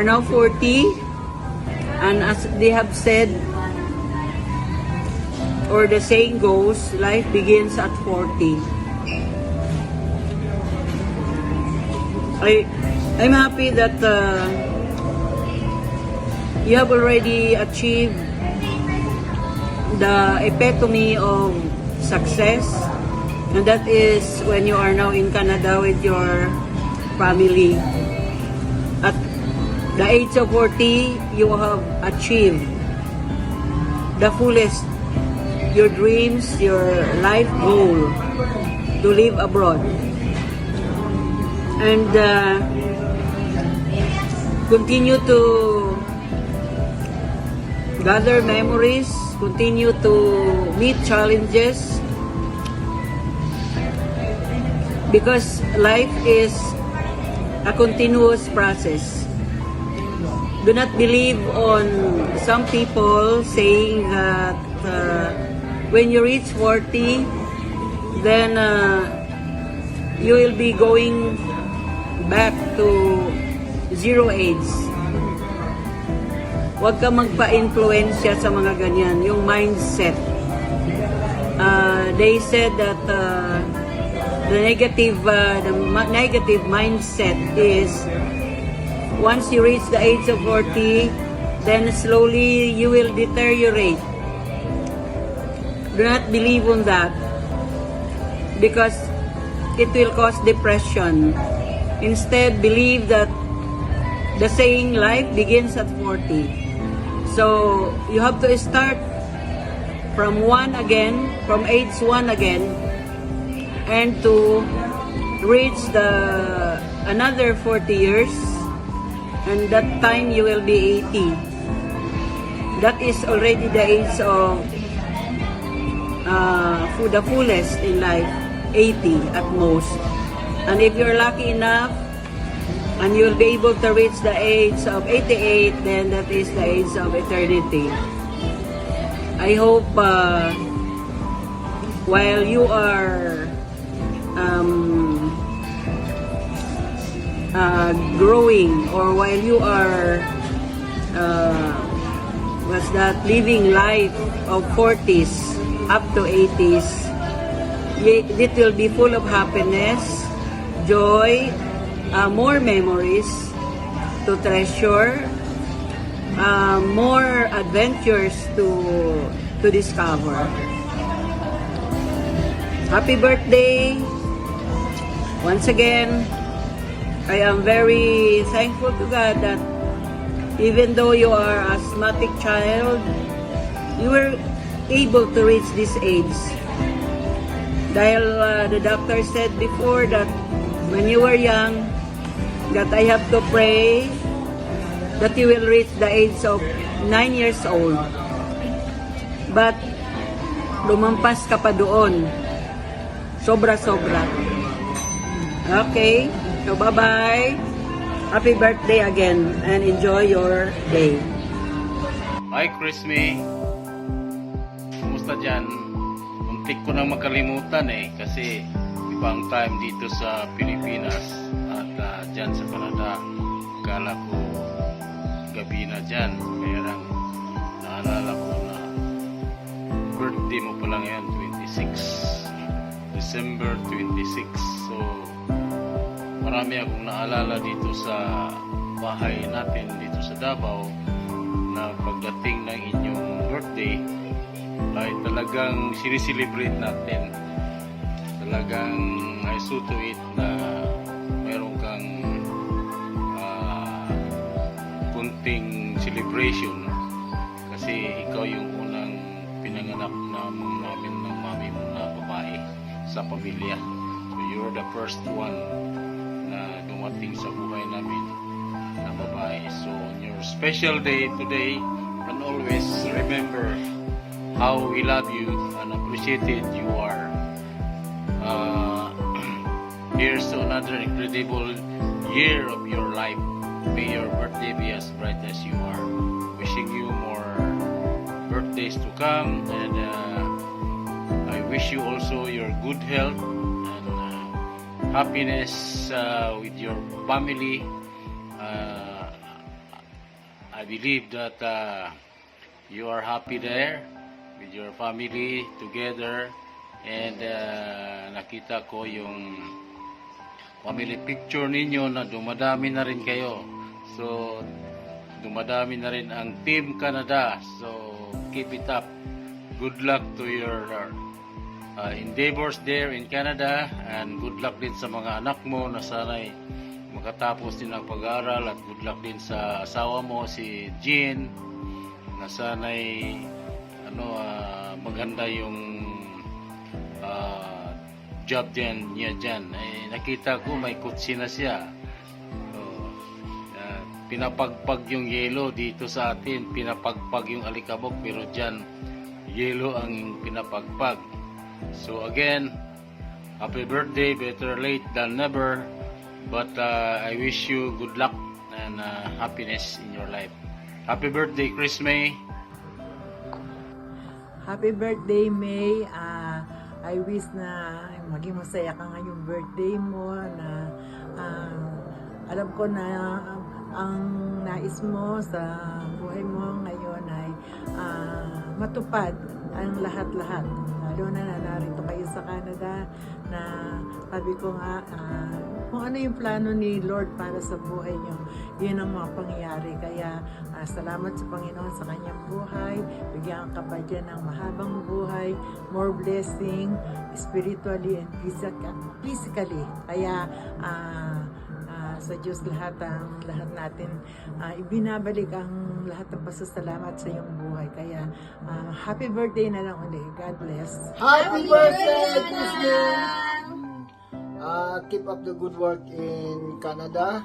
are now 40, and as they have said, or the saying goes, life begins at 40. I'm happy that you have already achieved the epitome of success, and that is when you are now in Canada with your family. At the age of 40, you have achieved the fullest your dreams, your life goal to live abroad. And continue to gather memories, continue to meet challenges, because life is a continuous process. Do not believe on some people saying that when you reach 40, then you will be going back to zero age. Huwag ka magpa-influensya sa mga ganyan, yung mindset. They said that the negative mindset is once you reach the age of 40, then slowly you will deteriorate. Do not believe on that, because it will cause depression. Instead, believe that the saying life begins at 40. So you have to start from age 1 again, and to reach another 40 years, and that time you will be 80. That is already the age of the fullest in life, 80 at most. And if you're lucky enough and you'll be able to reach the age of 88, then that is the age of eternity. I hope while you are growing, or while you are living life of 40s up to 80s, it will be full of happiness, joy, more memories to treasure, more adventures to discover. Happy birthday! Once again, I am very thankful to God that even though you are an asthmatic child, you were able to reach this age. Dahil the doctor said before that when you were young, that I have to pray that you will reach the age of 9 years old. But lumampas ka pa doon. Sobra-sobra. Okay, so bye-bye. Happy birthday again, and enjoy your day. Hi, Chrismy. Kumusta dyan? Muntik ko nang makalimutan kasi ibang time dito sa Pilipinas at dyan sa Canada. Kala ko gabi na dyan. Kaya lang naalala ko na birthday mo pala ngayon, 26. December 26. So, marami akong naalala dito sa bahay natin dito sa Davao na pagdating ng inyong birthday ay talagang siniselebrate natin. Talagang I saw to it na meron kang kunting celebration kasi ikaw yung unang pinanganak namin ng mami mo na babae sa pamilya. So you're the first one na dumating sa buhay namin na babae. So on your special day today, and always remember how we love you and appreciated you are. Here's to another incredible year of your life. May your birthday be as bright as you are. Wishing you more birthdays to come, and I wish you also your good health and happiness with your family. I believe that you are happy there with your family together, and nakita ko yung family picture ninyo na dumadami na rin kayo. So dumadami na rin ang Team Canada. So keep it up. Good luck to your endeavors there in Canada, and good luck din sa mga anak mo na sana'y makatapos din ang pag-aaral, at good luck din sa asawa mo si Jean na sana'y maganda yung job din niya dyan. Nakita ko may kutsi na siya. Pinapagpag yung yelo dito sa atin, pinapagpag yung alikabok, pero dyan yelo ang pinapagpag. So again, happy birthday, better late than never, but I wish you good luck and happiness in your life. Happy birthday, Chris May. Happy birthday, May. I wish na maging masaya ka ngayong birthday mo, na alam ko na ang nais mo sa buhay mo ngayon ay matupad ang lahat-lahat. Lalo na narito kayo sa Canada, na sabi ko nga, kung ano yung plano ni Lord para sa buhay niyo, yun ang mga pangyayari. Kaya salamat sa Panginoon sa kanyang buhay. Bigyan ka pa dyan ng mahabang buhay, more blessing, spiritually and physically. Kaya sa Diyos lahat natin ibinabalik ang lahat ng pasasalamat sa iyong buhay. Kaya happy birthday na lang ulit. God bless. Happy birthday, Christian! Keep up the good work in Canada.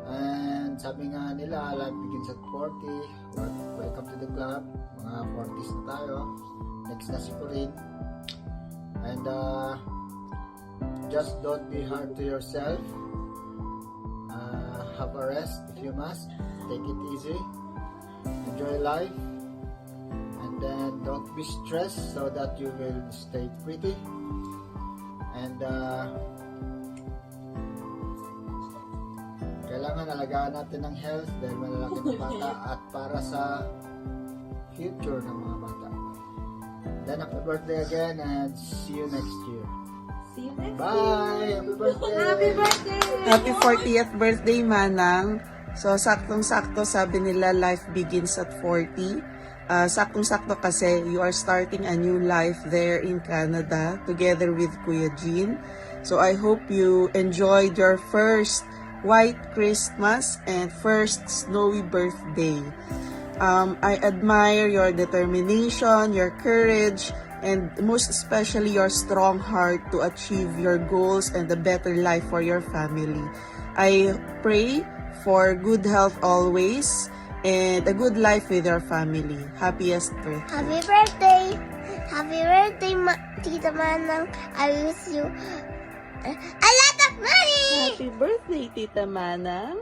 And sabi nga nila, life begins at 40. Welcome to the club. Mga 40s na tayo. Next na si Corinne. And just don't be hard to yourself. Have a rest if you must. Take it easy. Enjoy life. And then don't be stressed so that you will stay pretty. And kailangan alagaan natin ng health dahil malalaki ng bata at para sa future ng mga bata. Then happy birthday again, and see you next year. See you next Bye! Happy birthday! Happy birthday! Happy 40th birthday, Manang. So, saktong-sakto, sabi nila, life begins at 40. Saktong-sakto kasi you are starting a new life there in Canada together with Kuya Jean. So, I hope you enjoyed your first white Christmas and first snowy birthday. I admire your determination, your courage, and most especially your strong heart to achieve your goals and a better life for your family. I pray for good health always and a good life with your family. Happiest birthday. Happy birthday! Happy birthday, Tita Manang. I wish you a lot of money! Happy birthday, Tita Manang.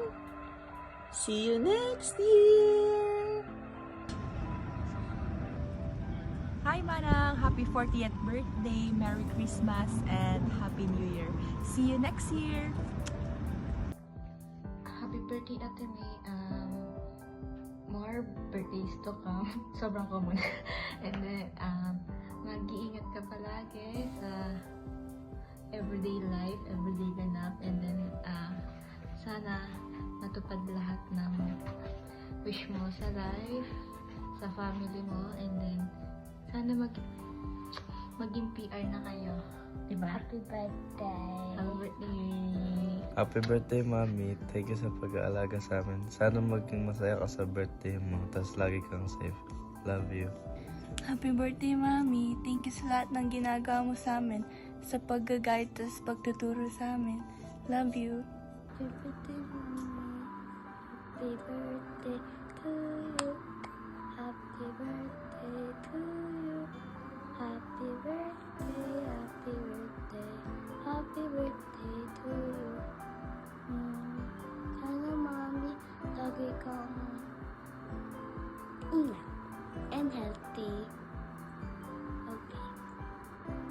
See you next year. Hi Manang! Happy 40th birthday, Merry Christmas, and Happy New Year. See you next year! Happy birthday, Ate May. More birthdays to come. Sobrang common. And then, mag-iingat ka palagi sa everyday life, everyday ganap. And then, sana matupad lahat ng wish mo sa life, sa family mo. And then, sana maging PR na kayo. Diba? Happy birthday! Happy birthday! Happy birthday, Mami. Thank you sa pag-aalaga sa amin. Sana maging masaya ka sa birthday mo. Tapos lagi kang safe. Love you. Happy birthday, Mami. Thank you sa lahat ng ginagawa mo sa amin. Sa pag-guide at pagtuturo sa amin. Love you. Happy birthday, Mami. Happy birthday to you. Happy birthday to you. Happy birthday, happy birthday. Happy birthday to you. Sana, Mami, lagi kang ingat and healthy. Okay.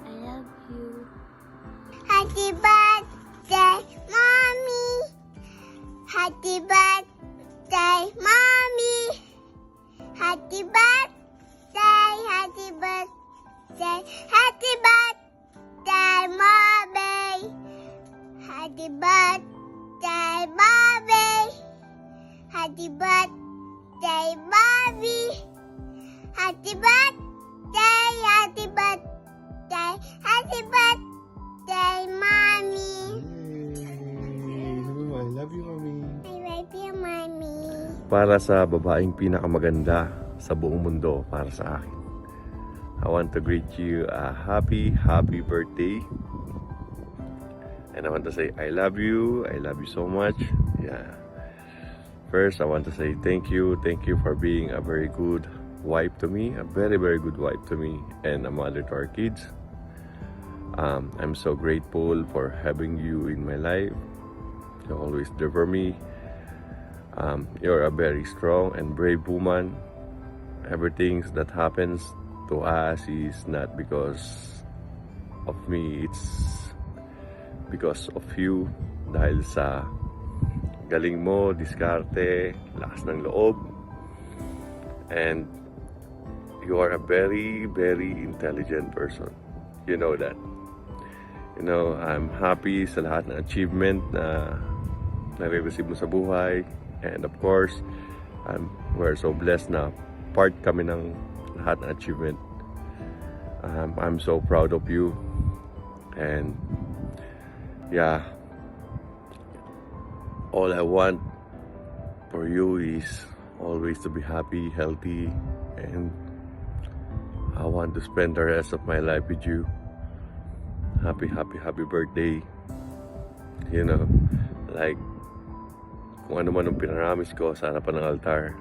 I love you. Happy birthday, Mommy! Happy birthday, Mommy! Happy birthday, happy birthday, happy birthday, mommy. Happy birthday, mommy. Happy birthday, mommy. Happy birthday, happy birthday, happy birthday, mommy. I love you, Mommy. I love you, mommy. Para sa babaeng pinakamaganda sa buong mundo para sa akin. I want to greet you a happy birthday. And I want to say I love you so much. Yeah. First, I want to say thank you for being a very good wife to me, a very good wife to me, and a mother to our kids. I'm so grateful for having you in my life. You always there for me. You're a very strong and brave woman. Everything that happens to us is not because of me, it's because of you. Dahil sa galing mo, diskarte, lakas ng loob, and you are a very intelligent person. You know that. You know, I'm happy sa lahat ng achievement na nare-receive mo sa buhay. And of course, we're so blessed na part kami ng lahat ng achievement. I'm so proud of you. And yeah, all I want for you is always to be happy, healthy, and I want to spend the rest of my life with you. Happy birthday. You know, like kung ano man ang pinaramis ko sa harapan ng altar,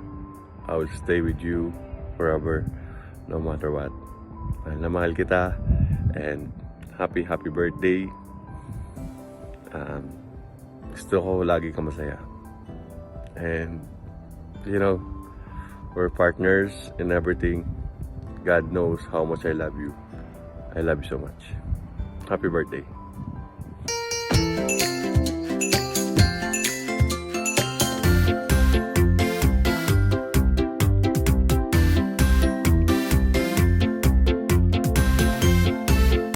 I will stay with you forever, no matter what. Mahal na mahal kita, and happy birthday. Gusto ko lagi ka masaya. And, you know, we're partners in everything. God knows how much I love you. I love you so much. Happy birthday.